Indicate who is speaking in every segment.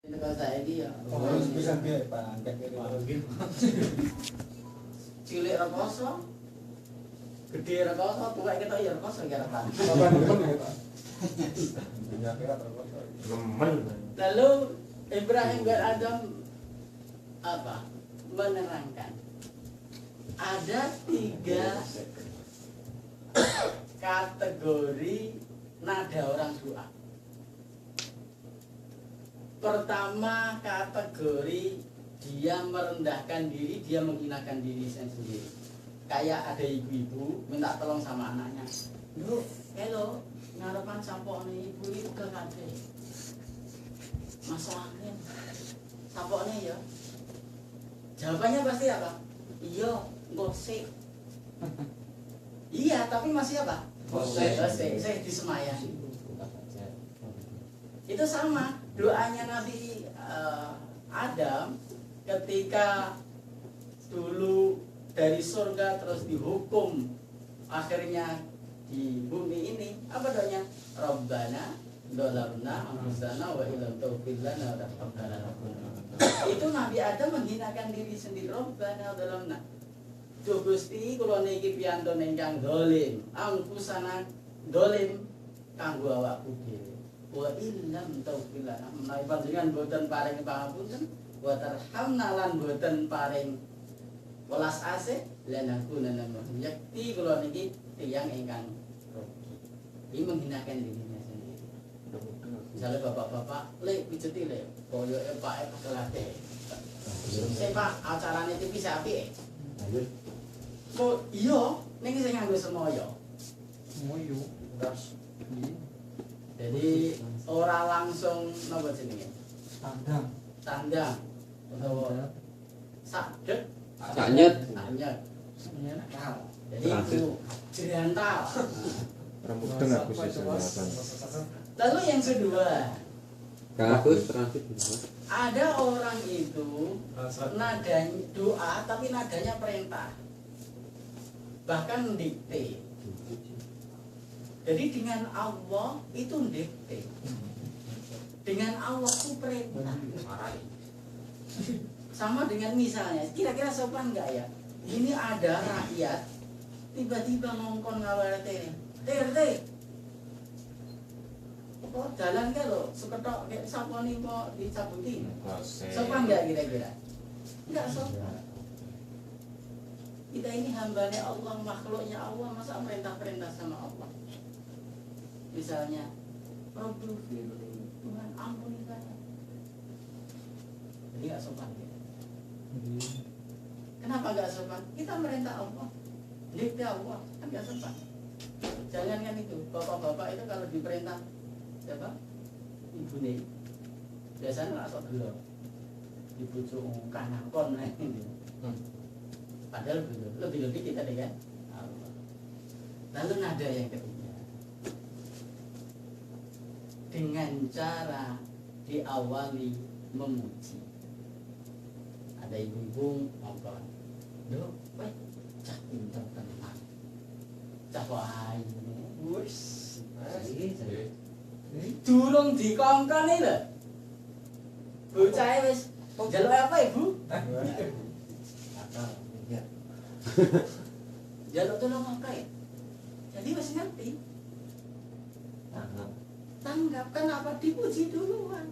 Speaker 1: Kalau saya ini ya.
Speaker 2: Oh, bisa biar pandek gitu.
Speaker 1: Cilik rekoso, gede rekoso, tua kita ya rekoso kira kan.
Speaker 2: Apa nemen ya Pak? Dunia akhirat terus.
Speaker 3: Nemen.
Speaker 1: Lalu Ibrahim bin Adam apa? Menerangkan ada 3 kategori nada orang doa. Pertama kategori dia merendahkan diri, dia menghinakan diri sendiri. Kayak ada ibu-ibu minta tolong sama anaknya. Duh, hello, ngarepan sampok nih ibu itu ke kade. Masalahnya, sampoknya ya. Jawabannya pasti apa? Iya, gosip. Iya, tapi masih apa? Gosip. Saya disemayang. Itu sama doanya Nabi Adam ketika dulu dari surga terus dihukum akhirnya di bumi ini, apa doanya? Rabbana dolamna anfusana wa illam taghfir lana wa tarhamna lanakunanna. Itu Nabi Adam menghinakan diri sendiri. Rabbana dolamna, Duh Gusti kula niki piantun ingkang dolim, anfusana dolim kanggo awakku dhewe. Wa illam taghfir lana, menawi panjenengan boten paring pangapunten wa tarhamna lan boten paring welas asih lanakunanna yakti kula niki tiyang ingkang rugi. Ini menghinakan dirinya sendiri. Misalnya bapak-bapak, lek pijeti lek koyoke Pak kekelate. Sing Pak acarane TV sapi.
Speaker 3: Lanjut.
Speaker 1: Kok iya ning sing nganggo semoyo.
Speaker 2: Semoyo, gas.
Speaker 1: Jadi ora langsung napa jenenge?
Speaker 2: Tandang.
Speaker 1: Tandang utawa sadek
Speaker 3: Sanyet.
Speaker 1: anyet.
Speaker 2: Senyal.
Speaker 1: Jadi itu jerantal.
Speaker 3: Rambut tengah khusus alasan.
Speaker 1: Lalu yang kedua,
Speaker 3: Kang Agus transit.
Speaker 1: ada orang itu nadanya doa tapi nadanya perintah, bahkan dikte. Jadi dengan Allah itu dikte, dengan Allah itu perintah. Sama dengan misalnya, kira-kira sopan nggak ya? Ini ada rakyat tiba-tiba ngongkon ngawal TRT. Kok jalan kan lo, seketok kayak saponi mau dicabuti. Sopan nggak kira-kira? Nggak sopan. Kita ini hambanya Allah, makhluknya Allah, masa perintah-perintah sama Allah. Misalnya, Rabbi firli, Tuhan ampuni saya. Jadi nggak sopan ya? Kenapa nggak sopan? Kita merintah Allah, dikte Allah, kan nggak sopan. Jangan kan itu, bapak-bapak itu kalau diperintah siapa? Ibu nih, biasanya nggak sok dulu, dibujuk kanangkon ini. Padahal lebih kita deh kan. Lalu nada yang ketiga, dengan cara diawali memuji. Ada ibu-ibu ngomong, "Duh, weh, cah pinter tenan. Cah kok ayu, wis." Durung dikongkon iki lho. Bocah wis njaluk apa, Ibu? Jaluk tolong apa ya? Jadi wis ngerti. Tanggap, kenapa dipuji duluan?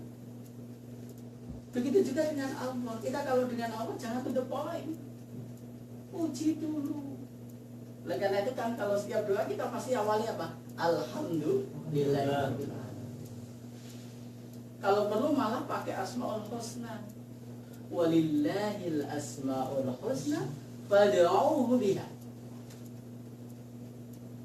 Speaker 1: Begitu juga dengan Allah. Kita kalau dengan Allah jangan to the point. Puji dulu. Oleh karena itu kan kalau setiap doa kita pasti awalnya apa? Alhamdulillah. Kalau perlu malah pakai asmaul husna. Walillahil asmaul husna fad'uuhu biha.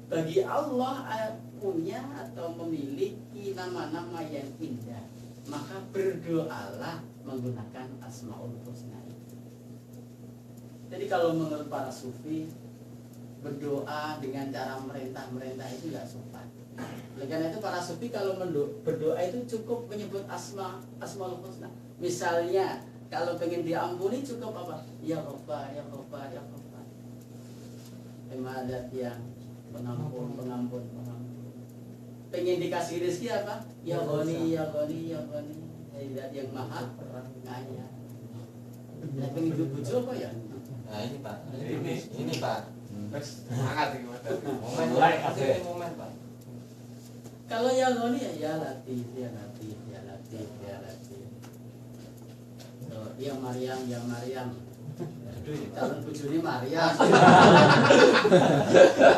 Speaker 1: Bagi Allah punya atau memiliki nama-nama yang indah, maka berdoalah menggunakan asmaul husna. Jadi kalau menurut para sufi, berdoa dengan cara merintah-merintah itu tidak sopan. Oleh karena itu para sufi kalau berdoa itu cukup menyebut asmaul husna. Misalnya kalau pengen diampuni cukup apa? Ya Rabbah, ya Rabbah, ya Rabbah. Imadat yang pengampun. Pengen dikasih rezeki apa? Ya Ghani, ya Ghani, ya Ghani. Zat yang maha kaya. Nah, pengen hidup bojo apa ya?
Speaker 4: Nah ini Pak, ini Pak.
Speaker 2: Semangat ini Mas.
Speaker 4: Momen lain, ini momen Pak.
Speaker 1: Kalau yang ini ya Latif, ya Latif, ya Latif, ya Latif. Oh, yang Maryam, yang Maryam. Calon bojone Maryam.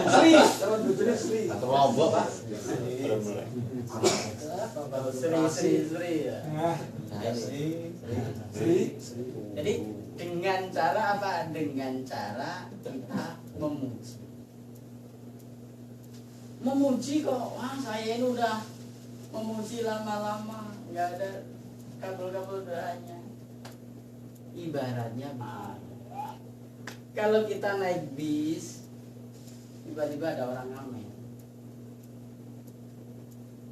Speaker 2: Sri, calon bojone Sri.
Speaker 4: Satu lombok Pak.
Speaker 1: Sri ya.
Speaker 4: Nah ini.
Speaker 2: Sri.
Speaker 1: Jadi dengan cara apa? Dengan cara kita memuji. Memuji kok, wah saya ini udah memuji lama-lama, nggak ada kabul-kabul doanya. Ibaratnya begini. Kalau kita naik bis, tiba-tiba ada orang ngamen.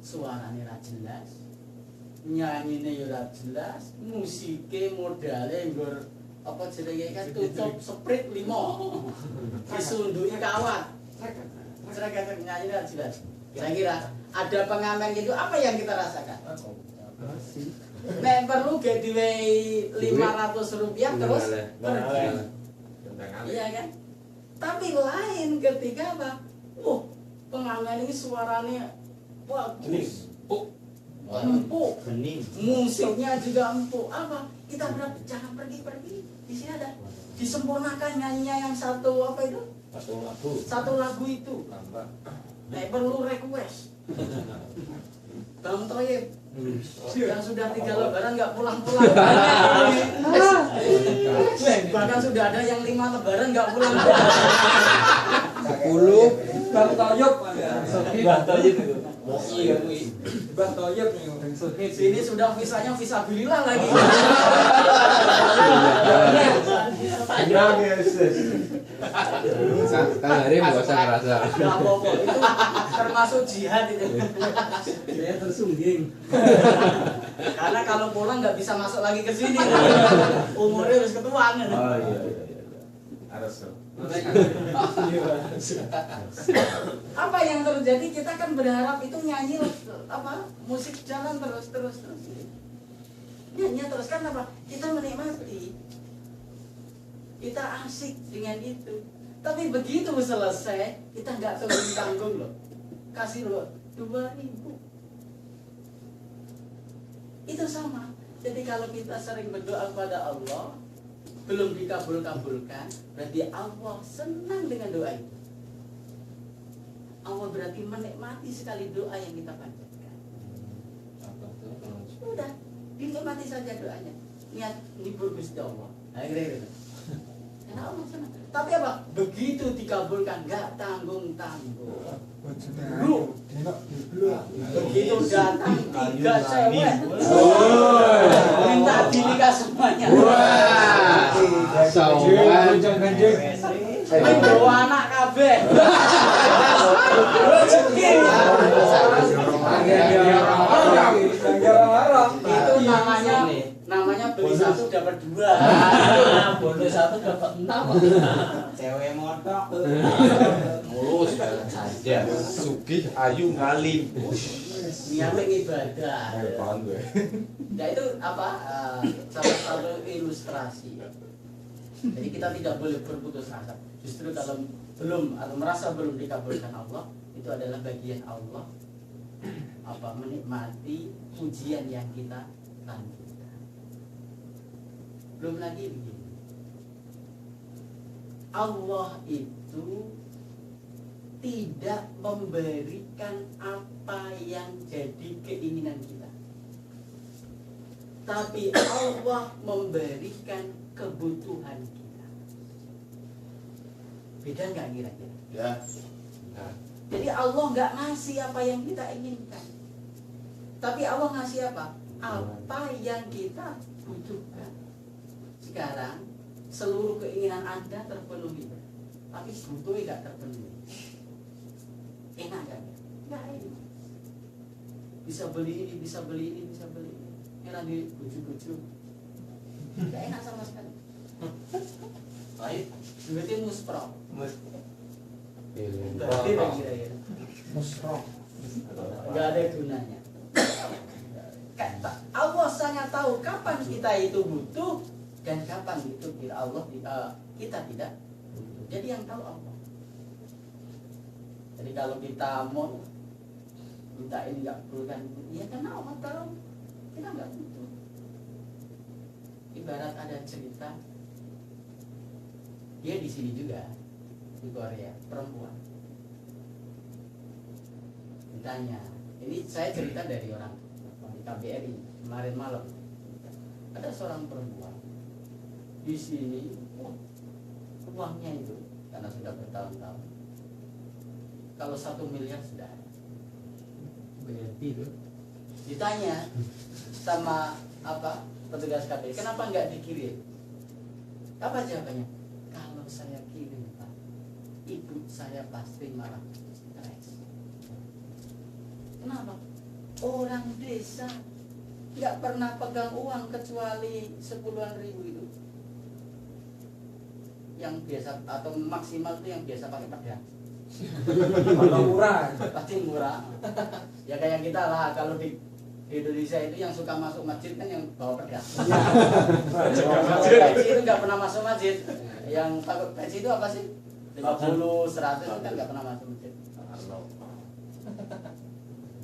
Speaker 1: Suaranya ra jelas, nyanyine ya ora jelas, musike modale nggur apa jenenge kan tutup sprit 5. Disunduki kawat. Seragam nyanyi ora jelas. Kira-kira ada pengamen gitu apa yang kita rasakan? Nek perlu ge diwehi 500 rupiah terus pergi. Iya kan? Tapi lain ketika apa? Pengamen ini suaranya bagus. Empuk.
Speaker 4: Bening.
Speaker 1: Musiknya juga empuk. Apa? Kita jangan pergi-pergi. Di sini ada disempurnakan nyanyinya yang satu apa itu? Satu lagu itu. Nek perlu request. Bang Toyib yang sudah 3 lebaran nggak pulang-pulang. Bahkan sudah ada yang 5 lebaran nggak pulang-pulang.
Speaker 3: 10
Speaker 2: Bang Toyib.
Speaker 4: Bang Toyib itu.
Speaker 2: Bang Toyib nih yang sukses.
Speaker 1: Sini sudah visanya visabilillah lagi.
Speaker 2: Panjang ya, Sis.
Speaker 3: Kang Harim nggak usah ngerasa.
Speaker 1: Nggak apa-apa, itu termasuk jihad itu. Saya tersungging. Karena kalau pulang nggak bisa masuk lagi ke sini. Umurnya harus ketuaan.
Speaker 2: Oh iya. Harus.
Speaker 1: Apa yang terjadi? Kita kan berharap itu nyanyi apa musik jalan terus. Nyanyi terus kan apa? Kita menikmati. Kita asik dengan itu. Tapi begitu selesai, kita nggak tanggung loh. Kasih loh 2.000. Itu sama. Jadi kalau kita sering berdoa kepada Allah, belum dikabul-kabulkan, berarti Allah senang dengan doa itu. Allah berarti menikmati sekali doa yang kita panjatkan. Udah, dinikmati saja doanya. Niat hibur Gusti Allah. Akhirnya karena Allah senang. Tapi apa? Begitu dikabulkan, nggak tanggung-tanggung. Begitu datang 3 cewek, minta dinikah semuanya. Bawa anak kabeh. Itu namanya beli 1 dapat 2. Bonus 1 dapat 6. Cewek motok.
Speaker 4: Mulus saja. Sugih, ayu, ngalim.
Speaker 1: Niatnya ibadah. Nah itu apa? Salah satu ilustrasi. Jadi kita tidak boleh berputus asa. Justru kalau belum atau merasa belum dikabulkan Allah, itu adalah bagian Allah apa menikmati pujian yang kita lanjutkan. Belum lagi begini. Allah itu tidak memberikan apa yang jadi keinginan kita, tapi Allah memberikan kebutuhan kita. Beda nggak kira-kira?
Speaker 2: Ya.
Speaker 1: Jadi Allah nggak ngasih apa yang kita inginkan, tapi Allah ngasih apa? Apa yang kita butuhkan. Sekarang seluruh keinginan Anda terpenuhi, tapi butuhnya nggak terpenuhi. Enak kan? Nggak enak. Bisa beli ini, bisa beli ini, bisa beli ini. Enak di bujuk-bujuk. Nggak enak sama sekali. Baik, duitnya muspro. Berarti kira-kira.
Speaker 2: Musroh.
Speaker 1: Nggak ada gunanya. Allah sangat tahu kapan kita itu butuh dan kapan itu kita tidak butuh. Jadi yang tahu Allah. Jadi kalau kita mau minta ini nggak perlu kan, ya karena Allah tahu kita nggak butuh. Ibarat ada cerita, dia di sini juga di Korea, perempuan. Ditanya, ini saya cerita dari orang di KBRI kemarin malam. Ada seorang perempuan di sini, uangnya itu karena sudah bertahun-tahun, kalau 1 miliar sudah ada.
Speaker 3: Berarti itu.
Speaker 1: Ditanya sama petugas KBRI, kenapa nggak dikirim? Apa jawabannya? Kalau saya kirim Pak, ibu saya pasti malah stres. Kenapa? Orang desa nggak pernah pegang uang kecuali 10-an ribu itu. Yang biasa atau maksimal itu yang biasa pakai pedang.
Speaker 4: Kalau murah.
Speaker 1: Pasti murah. Ya kayak kita lah, kalau di Indonesia itu yang suka masuk masjid kan yang bawa pedang. Kalau peci itu nggak pernah masuk masjid. Yang pakai peci itu apa sih? 50, 100 itu kan nggak pernah masuk masjid.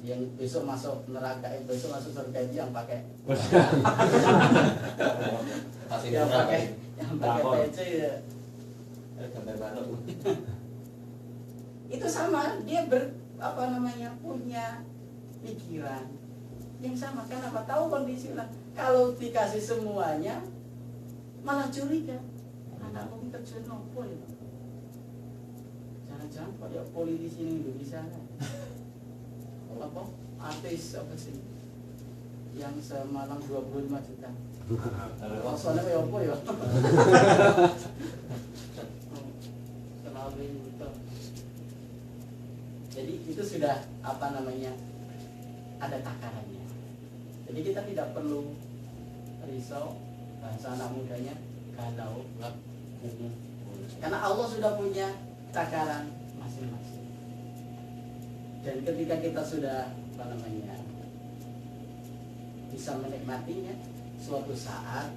Speaker 1: Yang besok masuk neraka, besok masuk surga itu yang pakai yang pakai peci ya. Itu sama, dia punya pikiran yang sama. Kenapa? Tahu kondisi lah. Kalau dikasih semuanya malah curiga. Anakku kerja nopo ya. Jangan-jangan kayak politisi di Indonesia kan? Apa? Artis apa sih? Yang semalam 25 juta. Soalnya kayak apa ya? Terlalu itu. Jadi itu sudah ada takarannya. Jadi kita tidak perlu risau, bahasa anak mudanya galau, karena Allah sudah punya takaran masing-masing. Dan ketika kita sudah bisa menikmatinya, suatu saat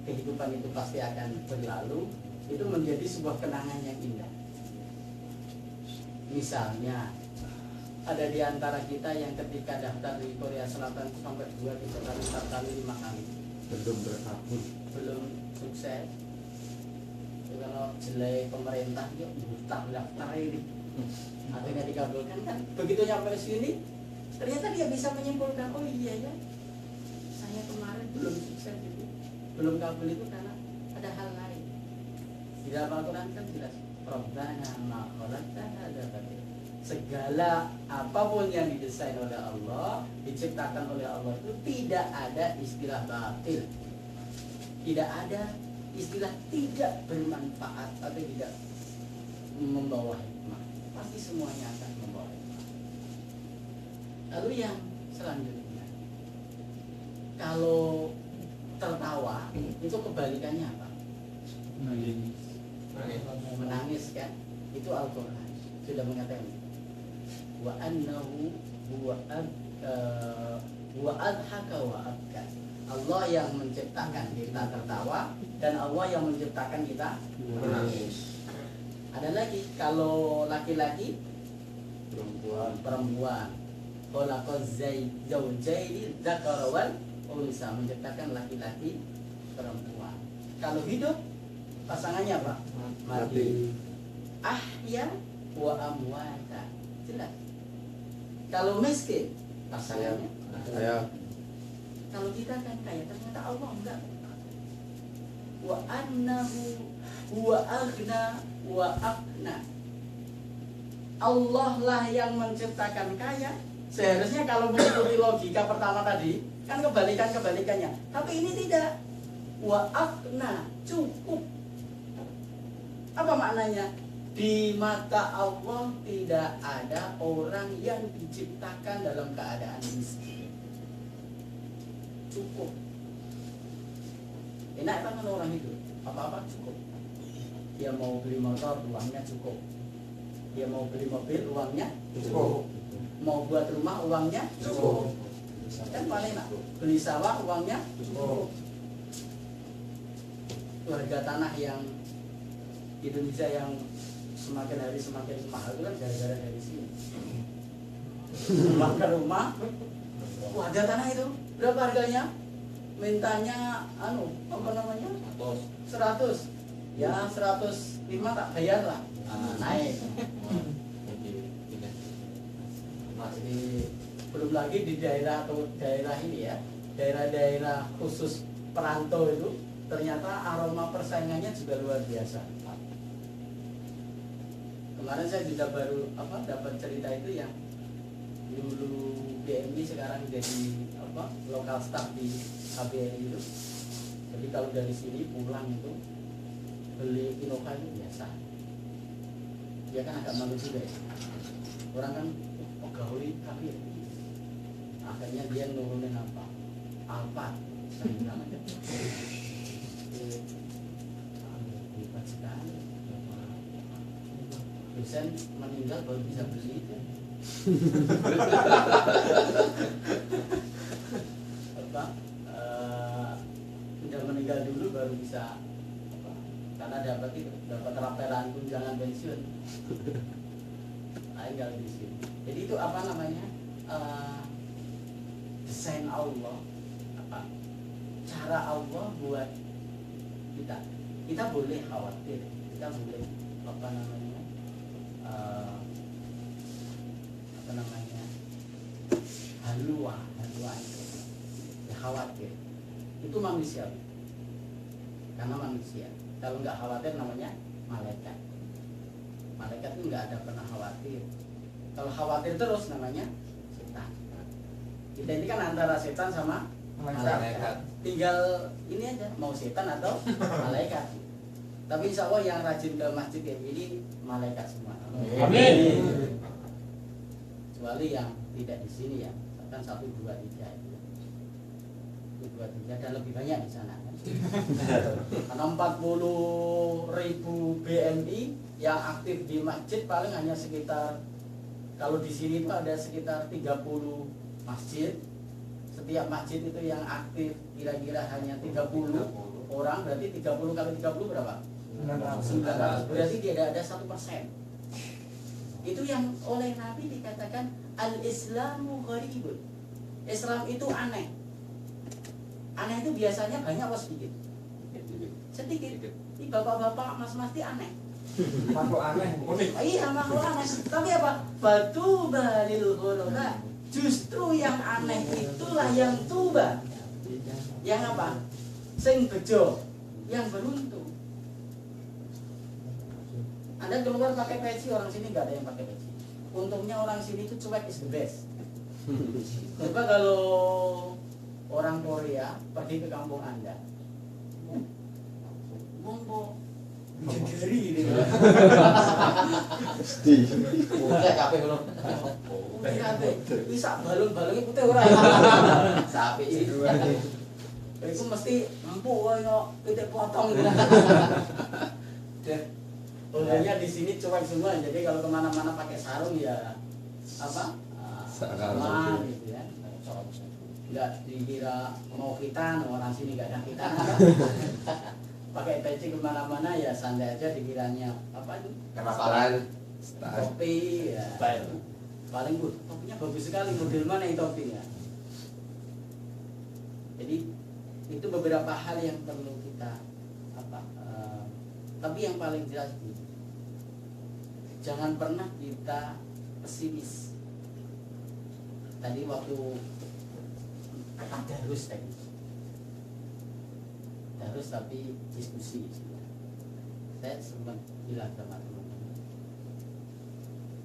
Speaker 1: kehidupan itu pasti akan berlalu. Itu menjadi sebuah kenangan yang indah. Misalnya ada di antara kita yang ketika daftar di Korea Selatan sampai 2, 3 kali, 4 kali, 5 kali
Speaker 3: Belum berkabut.
Speaker 1: belum sukses. Itu kalau jelek pemerintah yuk daftar ini akhirnya dikabulkan kan. Begitu nyampe sini ternyata dia bisa menyimpulkan, oh iya ya, saya kemarin belum sukses itu, belum kabul itu karena ada hal lain. Di dalam Al-Quran kan jelas, Rabbana ma khalaqta hadza batil. Segala apapun yang didesain oleh Allah, diciptakan oleh Allah itu tidak ada istilah batil, tidak ada istilah tidak bermanfaat atau tidak membawa hikmah. Pasti semuanya akan membawa hikmah. Lalu yang selanjutnya, kalau tertawa itu kebalikannya apa? Menangis kan? Itu Al-Quran sudah mengatakan wa annahu huwa adhaka wa abka. Allah yang menciptakan kita tertawa dan Allah yang menciptakan kita menangis. Ada lagi kalau laki-laki, perempuan. Khalaqaz zawjaini dzakara wal unsa, menciptakan laki-laki perempuan. Kalau hidup pasangannya apa? Mati. Ahya wa amwata. Jelas. Kalau miskin pasangannya
Speaker 3: Saya
Speaker 1: kalau kita kan kaya, ternyata Allah enggak. Wa annahu huwa aghna wa aqna. Allah lah yang menciptakan kaya. Seharusnya kalau mengikuti logika pertama tadi kan kebalikannya. Tapi ini tidak. Wa aqna, cukup. Apa maknanya? Di mata Allah tidak ada orang yang diciptakan dalam keadaan miskin. Cukup. Enak kan orang itu, apa-apa cukup. Dia mau beli motor, uangnya cukup. Dia mau beli mobil, uangnya cukup. Mau buat rumah, uangnya cukup. Kan paling enak. Beli sawah uangnya cukup. Itu harga tanah yang di Indonesia yang semakin hari semakin mahal itu kan gara-gara dari sini. Rumah ke rumah, wah ada tanah itu berapa harganya? Mintanya apa namanya? 100. Ya 105 tak bayar lah. Naik. Masih belum lagi di daerah atau daerah ini ya, daerah-daerah khusus perantau itu ternyata aroma persaingannya juga luar biasa. Kemarin saya juga baru dapat cerita itu yang dulu BMI sekarang jadi lokal staff di KBRI itu. Jadi kalau dari sini pulang itu beli Innova itu biasa. Dia kan agak malu juga ya. Orang kan pegawai KBRI. Akhirnya dia nurunin Alphard. Saya bilang aja. Hebat sekali. Dosen meninggal baru bisa beli itu. Udah meninggal dulu baru bisa karena dapat rapelan tunjangan pensiun. Tinggal di sini. Jadi itu desain Allah, cara Allah buat kita. Kita boleh khawatir, kita boleh halua itu ya, khawatir itu manusia karena manusia. Kalau nggak khawatir namanya malaikat. Malaikat itu nggak ada pernah khawatir. Kalau khawatir terus namanya setan. Kita ini kan antara setan sama malaikat. Tinggal ini aja mau setan atau malaikat. Tapi insya Allah yang rajin ke masjid kayak gini malaikat semua.
Speaker 4: Amin.
Speaker 1: Kecuali yang tidak di sini ya, kan 1, 2, 3 itu. 1, 2, 3 dan lebih banyak di sana. Karena 40.000 BMI yang aktif di masjid paling hanya sekitar, kalau di sini itu ada sekitar 30 masjid. Setiap masjid itu yang aktif kira-kira hanya 30 orang, berarti 30 kali 30 berapa? 900. Berarti tidak ada 1%. Itu yang oleh Nabi dikatakan al-Islamu gharibun. Islam itu aneh. Aneh itu biasanya banyak atau sedikit? Sedikit. Ini bapak-bapak, mas-mas itu aneh.
Speaker 4: Makhluk aneh.
Speaker 1: Iya, makhluk aneh. Tapi apa? Fatuba lil ghuraba. Justru yang aneh itulah yang tuba. Yang apa? Sing bejo, yang beruntung. Anda keluar pakai peci, orang sini nggak ada yang pakai peci. Untungnya orang sini itu cuek is the best. Coba kalau orang Korea pergi ke kampung Anda, monggo jegeri gitu.
Speaker 3: Udah kafe belum?
Speaker 1: Bisa balon-balonnya putih orang. Sapi itu. Itu mesti empuk kok titik potong gitu. Untungnya di sini cuek semua, jadi kalau kemana-mana pakai sarung ya sama gitu ya. Nggak dikira mau khitan, orang sini nggak ada khitan. Pakai peci kemana-mana ya santai aja, dikiranya apa itu?
Speaker 3: Kemapalan.
Speaker 1: Topi ya. Paling topinya bagus sekali, model mana ini topinya? Jadi itu beberapa hal yang perlu kita tapi yang paling jelas itu, jangan pernah kita pesimis. Tadi waktu tadarus tapi diskusi, saya sempat bilang sama teman-teman,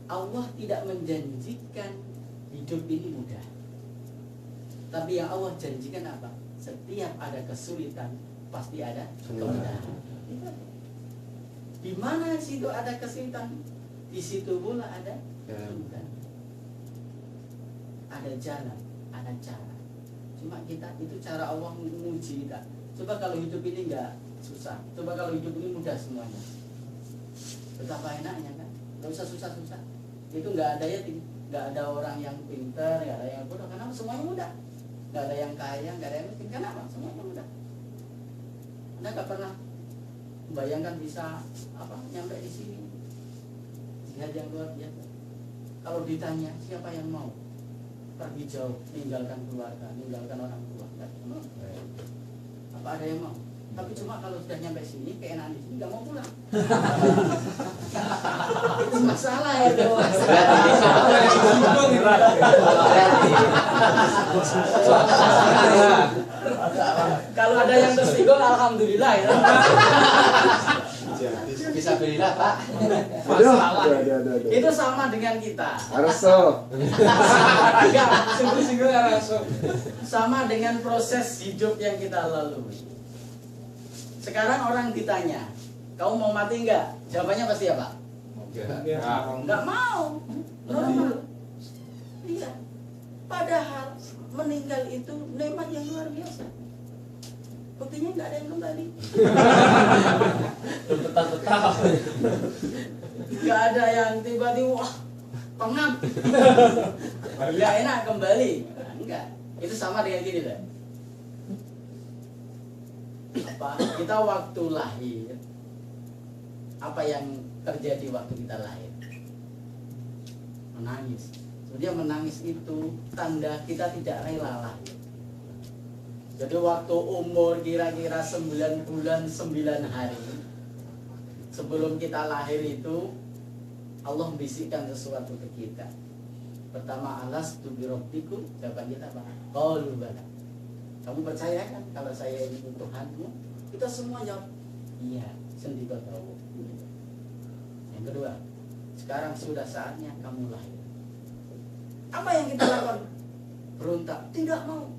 Speaker 1: Allah tidak menjanjikan hidup ini mudah, tapi yang Allah janjikan apa? Setiap ada kesulitan pasti ada kemudahan. Di mana situ ada kesulitan, di situ pula ada kemudahan. Ada jalan, ada cara. Cuma kita itu cara Allah menguji kita. Coba kalau hidup ini enggak susah, coba kalau hidup ini mudah semuanya, betapa enaknya kan? Nggak usah susah-susah. Itu nggak ada ya, nggak ada orang yang pintar, nggak ada yang bodoh, karena semuanya mudah. nggak ada yang kaya, nggak ada yang miskin. Kenapa? Semuanya mudah. Anda nggak pernah membayangkan bisa nyampe di sini. Jihad yang luar biasa. Kalau ditanya siapa yang mau pergi jauh, meninggalkan keluarga, meninggalkan orang tua, nggak mau. Apa ada yang mau? Tapi cuma kalau sudah nyampe sini, keenakan di sini nggak mau pulang. Itu masalah itu. Kalau ada yang tersinggung, alhamdulillah ya.
Speaker 3: Bisa belilah Pak.
Speaker 1: Masalah. Itu sama dengan kita.
Speaker 2: Arso.
Speaker 1: Enggak, sungguh-sungguh Araso. Sama dengan proses hidup yang kita lalui. Sekarang orang ditanya, kamu mau mati enggak? Jawabannya pasti apa? Enggak mau. Normal. Iya. Padahal meninggal itu nikmat yang luar biasa. Buktinya enggak ada yang kembali.
Speaker 3: Betah-betah.
Speaker 1: Enggak ada yang tiba-tiba wah, pengap. Enggak enak kembali. Enggak. Itu sama dengan gini loh. Kita waktu lahir, apa yang terjadi waktu kita lahir? Menangis. Sebenarnya menangis itu tanda kita tidak rela lahir. Jadi waktu umur kira-kira 9 bulan 9 hari sebelum kita lahir itu, Allah membisikkan sesuatu ke kita. Pertama, alastu birabbikum, jawaban kita apa? Qalu bala. Kamu percaya kan kalau saya ini Tuhanmu? Kita semua jawab iya, sendiri tahu. Yang kedua, sekarang sudah saatnya kamu lahir. Apa yang kita lakukan? Berontak, tidak mau.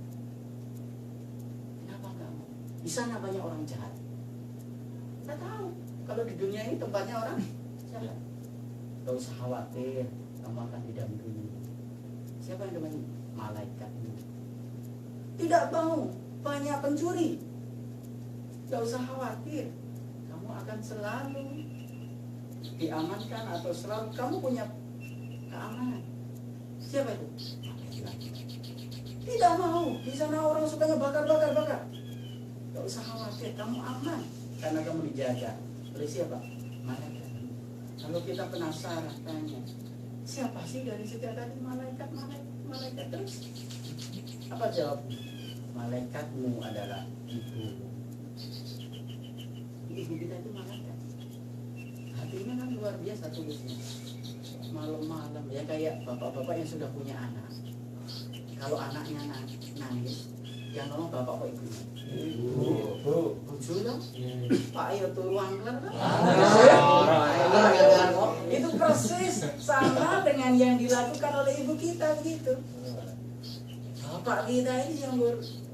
Speaker 1: Kenapa enggak mau? Di sana banyak orang jahat. Kita tahu kalau di dunia ini tempatnya orang jahat. Gak usah khawatir, kamu akan didampingi. Siapa yang namanya? Malaikat. Tidak mau, banyak pencuri. Gak usah khawatir, kamu akan selalu diamankan atau selalu kamu punya keamanan. Siapa itu? Tidak mau, di sana orang sukanya bakar. Gak usah khawatir, kamu aman karena kamu dijaga. Oleh siapa? Malaikat. Kalau kita penasaran tanya, siapa sih dari sejak tadi malaikat terus? Apa jawabnya? Malaikatmu adalah ibu. Ibu kita itu malaikat. Hatinya kan luar biasa tulisnya. Malam-malam ya kayak bapak-bapak yang sudah punya anak. Kalau anaknya nangis, yang nolong bapak apa ibunya? Ibu. Lucu dong? Pak ayo turuan kan? Itu persis sama dengan yang dilakukan oleh ibu kita begitu. Bapak kita ini yang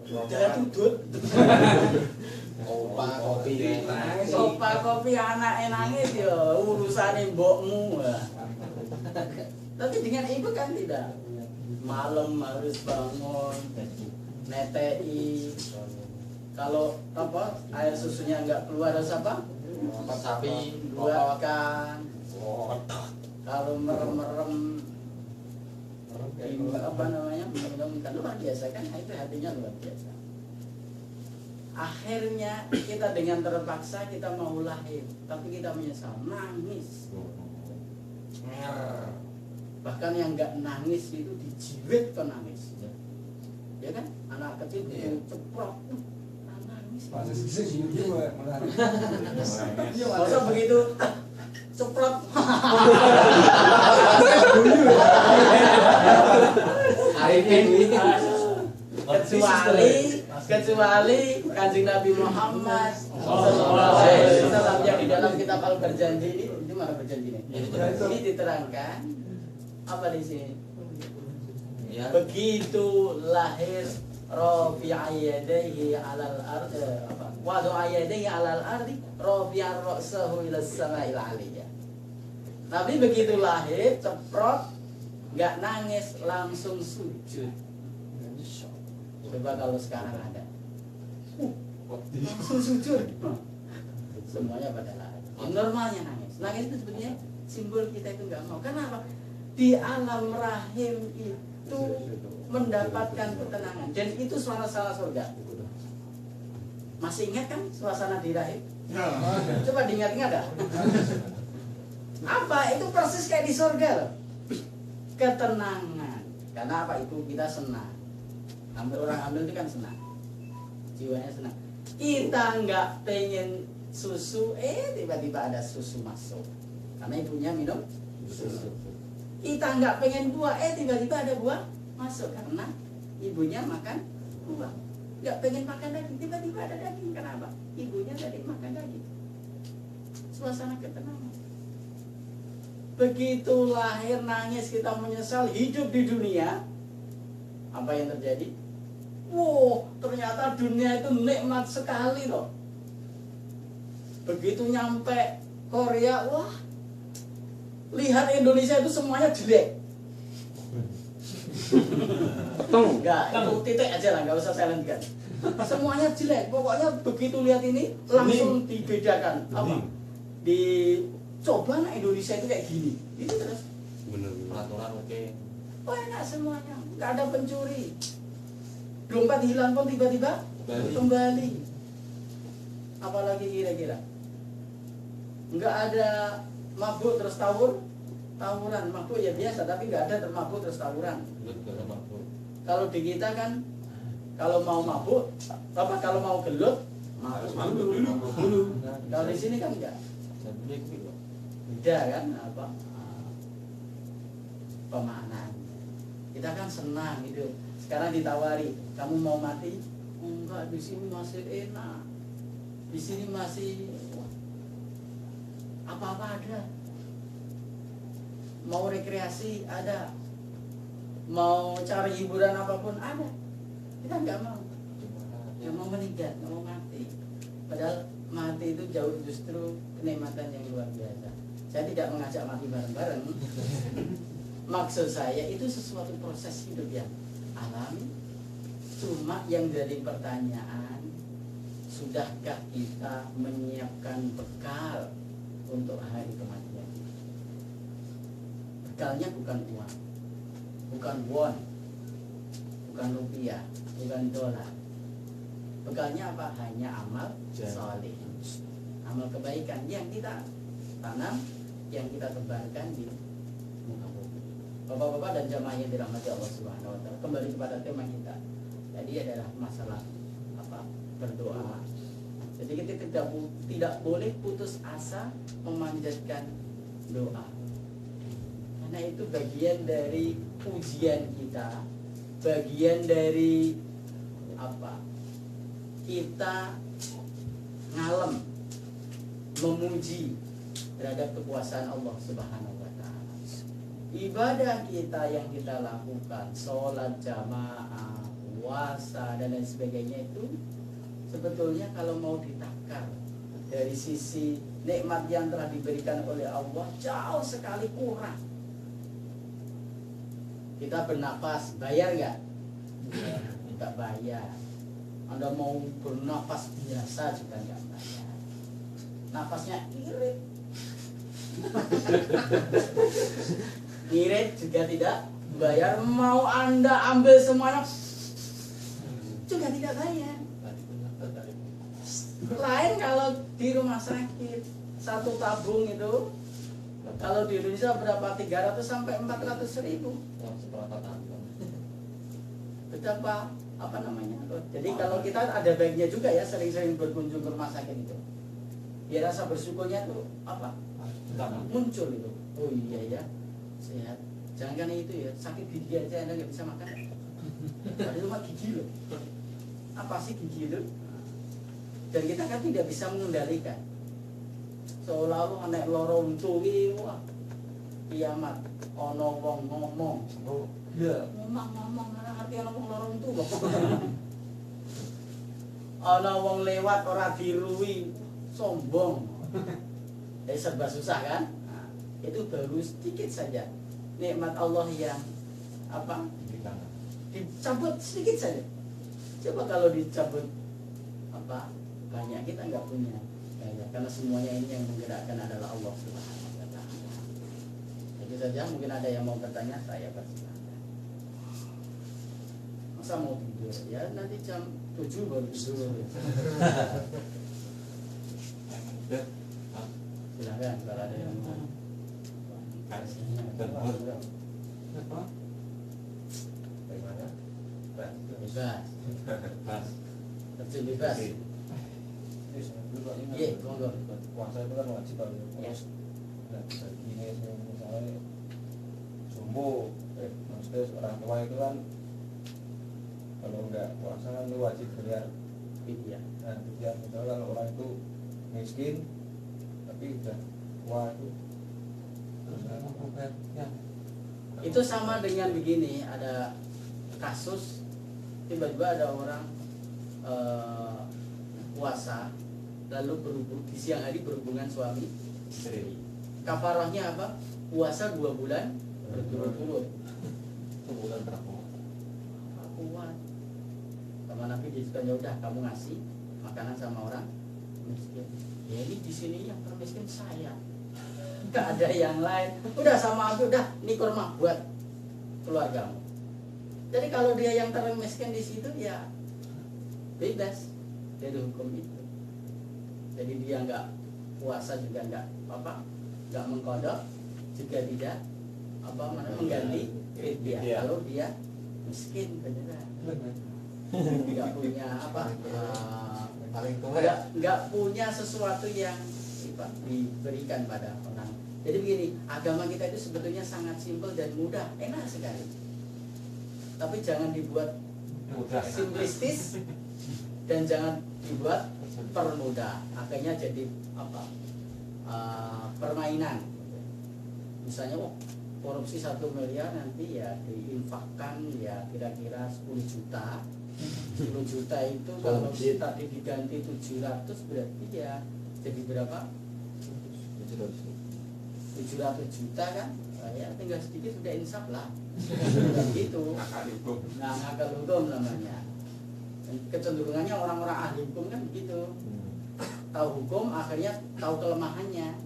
Speaker 1: jalan tudut. Opa kopi anak nangis ya urusane mbokmu. Tapi dengan ibu kan tidak. Malam harus bangun, netei. Kalau air susunya enggak keluar harus apa?
Speaker 3: Sapi,
Speaker 1: Buatkan. Kalau merem-merem minum luar biasa kan, itu hatinya luar biasa. Akhirnya kita dengan terpaksa kita mau lahir, tapi kita menyesal, nangis. Bahkan yang nggak nangis itu dijiwit ke nangis, ya kan? Anak kecil ceprot, nangis. Masa begitu ceprot. kecuali Kanjeng Nabi Muhammad SAW yang di dalam kitab Al-Berjanji ini mana berjanji ini? Ini diterangkan apa di sini? Begitu lahir rafi'a yadayhi 'alal ardi wa da'a yadayhi 'alal ardi rafi'a ra'sahu ila as-sama'il 'aliyah. Nabi begitu lahir ceprot, nggak nangis, langsung sujud. Coba kalau sekarang ada langsung sujud, semuanya pada lari. Normalnya nangis itu sebenarnya simbol kita itu nggak mau. Kenapa? Di alam rahim itu mendapatkan ketenangan, dan itu suasana surga. Masih ingat kan suasana di rahim? Coba diingat-ingat dah. Apa itu proses kayak di surga loh. Ketenangan. Karena apa itu kita senang. Orang hamil itu kan senang. Jiwanya senang. Kita nggak pengen susu, tiba-tiba ada susu masuk. Karena ibunya minum susu. Kita nggak pengen buah, tiba-tiba ada buah masuk karena ibunya makan buah. Nggak pengen makan daging, tiba-tiba ada daging. Kenapa? Ibunya tadi makan daging. Suasana ketenangan. Begitu lahir nangis kita menyesal hidup di dunia, apa yang terjadi? Wow, ternyata dunia itu nikmat sekali loh. Begitu nyampe Korea, wah, lihat Indonesia itu semuanya jelek. Enggak, itu titik aja lah, nggak usah saya lanjutkan. Semuanya jelek, pokoknya begitu lihat ini langsung dibedakan. Apa? Dicoba nah Indonesia itu kayak gini, itu terus.
Speaker 3: Bener.
Speaker 5: Peraturan oke.
Speaker 1: Oh enak semuanya, nggak ada pencuri. Dompet hilang pun tiba-tiba kembali. Apalagi kira-kira? Nggak ada mabuk terus tawuran. Mabuk ya biasa, tapi nggak ada mabuk terus tawuran. Kalau di kita kan, kalau mau mabuk, kalau mau gelut, mabuk dulu. Kalau di sini kan enggak. Beda kan apa? Pemaknaan. Kita kan senang gitu. Sekarang ditawari, kamu mau mati? Enggak, di sini masih enak. Di sini masih apa-apa ada. Mau rekreasi ada. Mau cari hiburan apapun ada. Kita nggak mau. Nggak mau meninggal, nggak mau mati. Padahal mati itu jauh justru kenikmatan yang luar biasa. Saya tidak mengajak mati bareng-bareng. Maksud saya itu sesuatu proses hidup yang alami. Cuma yang jadi pertanyaan, sudahkah kita menyiapkan bekal untuk hari kematian? Bekalnya bukan uang, bukan won, bukan rupiah, bukan dolar. Bekalnya apa? Hanya amal soleh, amal kebaikan yang kita tanam, yang kita tebarkan di muka bumi. Bapak-bapak dan jamaah yang dirahmati Allah Subhanahu Wa Taala, kembali kepada tema kita. Jadi adalah masalah apa? Berdoa. Jadi kita tidak boleh putus asa memanjatkan doa. Karena itu bagian dari ujian kita, bagian dari apa? Kita ngalem memuji terhadap kekuasaan Allah Subhanahu wa taala. Ibadah kita yang kita lakukan, sholat jamaah, puasa dan lain sebagainya itu sebetulnya kalau mau ditakar dari sisi nikmat yang telah diberikan oleh Allah jauh sekali kurang. Kita bernapas, bayar nggak? Nggak bayar. Anda mau bernapas biasa juga nggak bayar. Napasnya irit. Irit juga tidak bayar. Mau Anda ambil semuanya juga tidak bayar. Lain kalau di rumah sakit satu tabung itu, kalau di Indonesia berapa? 300 sampai 400 ribu. Betapa apa namanya? Jadi kalau kita ada baiknya juga ya sering-sering berkunjung ke rumah sakit itu. Ya rasa bersyukurnya tuh apa? Muncul itu. Oh iya ya, sehat. Jangan itu ya, sakit gigi aja Anda nggak bisa makan. Ada cuma gigi loh. Apa sih gigi itu? Dan kita kan tidak bisa mengendalikan. Seolah-olah anak lorong tuwi, wah kiamat. Ono wong ngomong, ya ngomong, arti ono wong lorong tuwa. Ono wong lewat ora diruwi, sombong. Jadi serba susah kan? Nah, itu baru sedikit saja nikmat Allah yang apa? Dicabut sedikit saja. Coba kalau dicabut apa? Banyak, kita nggak punya banyak, karena semuanya ini yang menggerakkan adalah Allah Subhanahu wa taala. Itu saja, mungkin ada yang mau bertanya, saya persilakan. maksa mau tidur ya nanti jam 7 baru tidur. Silakan kalau ada yang mau.
Speaker 2: Bagaimana?
Speaker 1: Bebas. Terjun bebas. Iya, monggo.
Speaker 2: Puasa itu kan wajib kalau
Speaker 1: Ya.
Speaker 2: nggak bisa gini misalnya jumbo, maksudnya orang tua itu kan kalau nggak puasa kan itu wajib bayar.
Speaker 1: Iya.
Speaker 2: Nah, dia misalnya kalau orang itu miskin tapi udah tua itu
Speaker 1: Itu sama dengan begini, ada kasus tiba-tiba ada orang puasa lalu di siang hari berhubungan suami istri. Kafarahnya apa? Puasa 2 bulan berturut-turut.
Speaker 3: Sebulan berapa?
Speaker 1: Kuat. Sama Nabi disebutkan ya udah kamu ngasih makanan sama orang miskin. Ya ini di sini yang termiskin saya. Gak ada yang lain. Udah sama aku udah ini kurma buat keluargamu. Jadi kalau dia yang termiskin di situ ya bebas dari hukum itu. Jadi dia nggak puasa juga nggak mengkodok juga tidak mengganti fidyah kalau dia miskin beneran nggak punya
Speaker 3: Paling tua ya.
Speaker 1: nggak punya sesuatu yang diberikan pada orang. Jadi begini, agama kita itu sebetulnya sangat simpel dan mudah, enak sekali. Tapi jangan dibuat
Speaker 3: Mudah.
Speaker 1: simplistis dan jangan dibuat permudah. Akhirnya jadi permainan. Misalnya, korupsi 1 miliar nanti ya diinfakkan ya kira-kira 10 juta. 10 juta itu kalau tadi diganti 700 berarti ya jadi berapa? 700 juta kan? Ya tinggal sedikit sudah insaf lah. Gitu. Nah, ngakal hukum namanya. Kecenderungannya orang-orang ahli hukum kan begitu. Tahu hukum akhirnya tahu kelemahannya.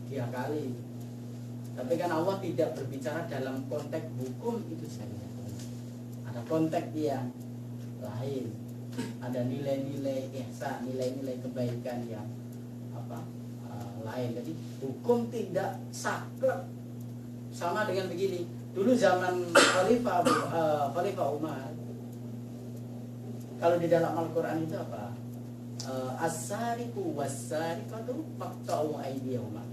Speaker 1: Diakali. Tapi kan Allah tidak berbicara dalam konteks hukum itu saja. Ada konteks yang lain. Ada nilai-nilai ihsan, nilai-nilai kebaikan yang lain. Jadi hukum tidak saklek. Sama dengan begini. Dulu zaman Khalifah Umar, kalau di dalam Al-Quran itu apa? As-sariqu was-sariqatu faqta'u aydiyahuma.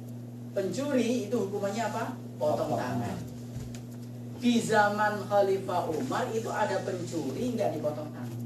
Speaker 1: Pencuri itu hukumannya apa? Potong tangan. Di zaman Khalifah Umar itu ada pencuri nggak dipotong tangan.